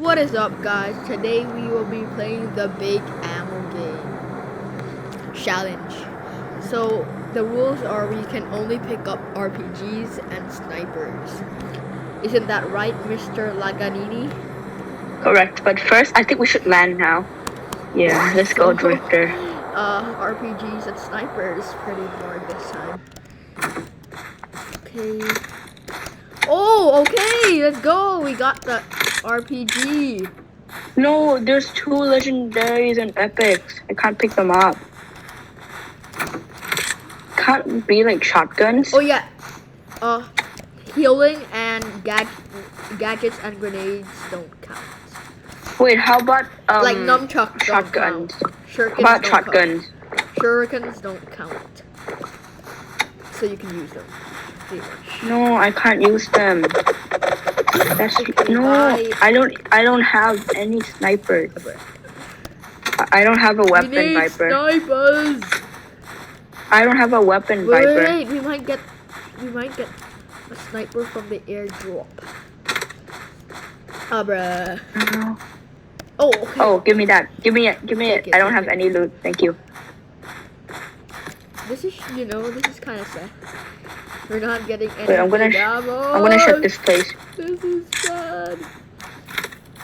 What is up, guys? Today we will be playing the Big Ammo Game Challenge. So the rules are we can only pick up RPGs and snipers. Isn't that right, Mr. Laganini? Correct, but first I think we should land now. Yeah, let's go, Drifter. RPGs and snipers pretty bored this time. Okay. Oh, okay, let's go. We got the RPG. No, there's two legendaries and epics. I can't pick them up. Can't be like shotguns. Oh yeah. Healing and gadgets and grenades don't count. Wait, how about Like nunchucks shotguns? Don't count. Shurikens How about don't shotguns? Count. Shurikens don't count. So you can use them. Pretty much. No, I can't use them. That's Okay, no. bye. I don't have any snipers. I don't have a weapon, We need Viper. snipers. I don't have a weapon, Viper. Wait, we might get a sniper from the airdrop. Bruh. No. Oh, okay. Oh, give me that. Give me it. Give me Take it. it, I don't take have it. any loot. Thank you. This is, this is kind of sad. We're not getting any Wait, I'm ammo. gonna shut this place. This is sad.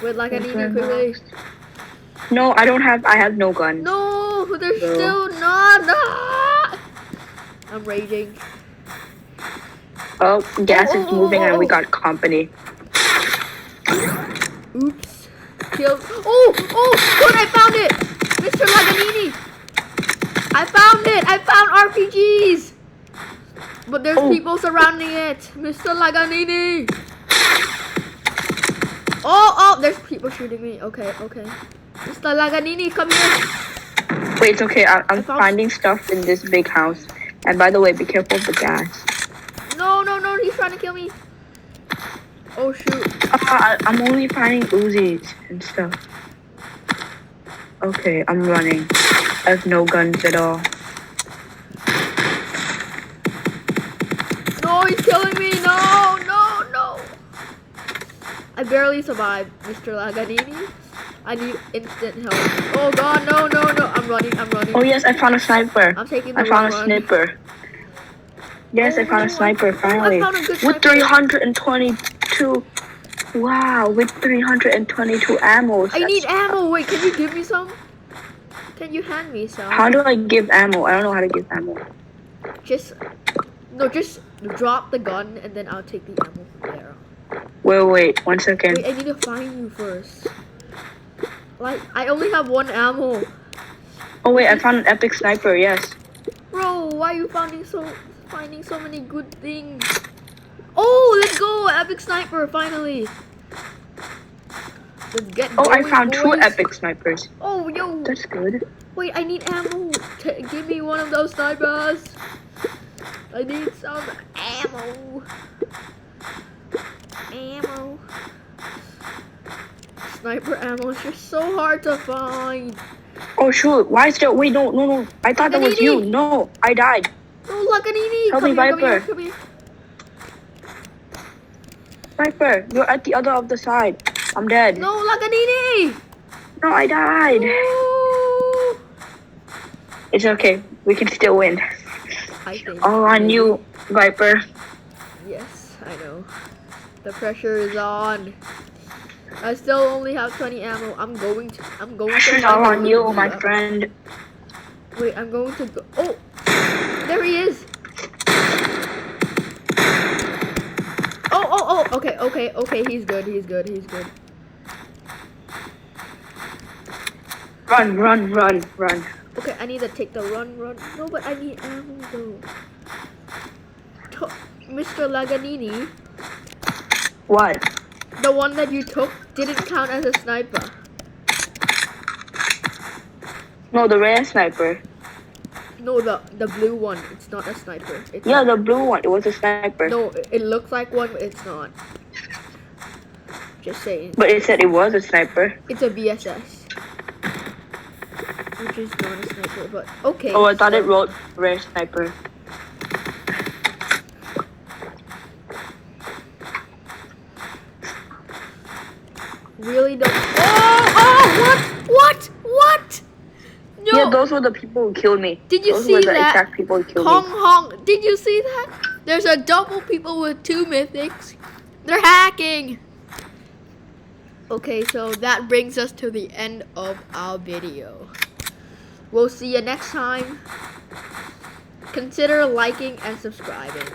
Wait, like I need you quickly. No, I have no gun. No, there's No. still not. I'm raging. Oh, gas is moving and we Oh. got company. Oops. Killed. Oh, good, I found it. Mr. Laganini. I found it. I found RPGs. But there's Oh. people surrounding it. Mr. Laganini. Oh, there's people shooting me. Okay. Mr. Laganini, come here. Wait, it's okay. I'm I found- finding stuff in this big house. And by the way, be careful of the gas. No, he's trying to kill me. Oh, shoot. I'm only finding Uzis and stuff. Okay, I'm running. I have no guns at all. No, he's killing me. No. I barely survived, Mr. Laganini. I need instant help. Oh, God, no. I'm running. Oh yes, I found a sniper. I'm taking the I found a run. sniper. Yes, Oh, I found a sniper finally. I found a good With sniper. 322. Wow, with 322 ammo. I need ammo. Wait, can you give me some? Can you hand me some? How do I give ammo? I don't know how to give ammo. Just drop the gun and then I'll take the ammo from there. Wait, 1 second. Wait, I need to find you first. Like, I only have one ammo. Oh wait, I found an epic sniper, yes. Bro, why are you finding so many good things? Oh, let's go! Epic sniper, finally. Let's get Oh, I going, found two boys. epic snipers. Oh, yo. That's good. Wait, I need ammo. Give me one of those snipers. I need some ammo. Sniper ammo is just so hard to find. Oh shoot, why is there, wait, no. I thought that was you. No, I died. Oh, Laganini. Help me, Viper. Come here. Sniper, you're at the other of the side. I'm dead. No, Laganini. No, I died. Ooh. It's okay, we can still win. I think. All on you, Viper. Yes, I know. The pressure is on. I still only have 20 ammo. I'm going to. Pressure's all on you, my friend. Wait, I'm going to go. Oh, there he is. Oh. Okay. He's good. Run. Okay, I need to take the run. No, but I need ammo though. Mr. Laganini, What? the one that you took didn't count as a sniper. No, the rare sniper. No, the blue one. It's not a sniper. It's Yeah, the blue one. It was a sniper. No, it looks like one, but it's not. Just saying. But it said it was a sniper. It's a BSS. Which is not a sniper, but okay. Oh, I thought it wrote rare sniper. really don't. Oh, what? No. Yeah, those were the people who killed me. Did you those see were the that? exact people who killed Hong me. Hong, did you see that? There's a double people with 2 mythics. They're hacking. Okay, so that brings us to the end of our video. We'll see you next time. Consider liking and subscribing.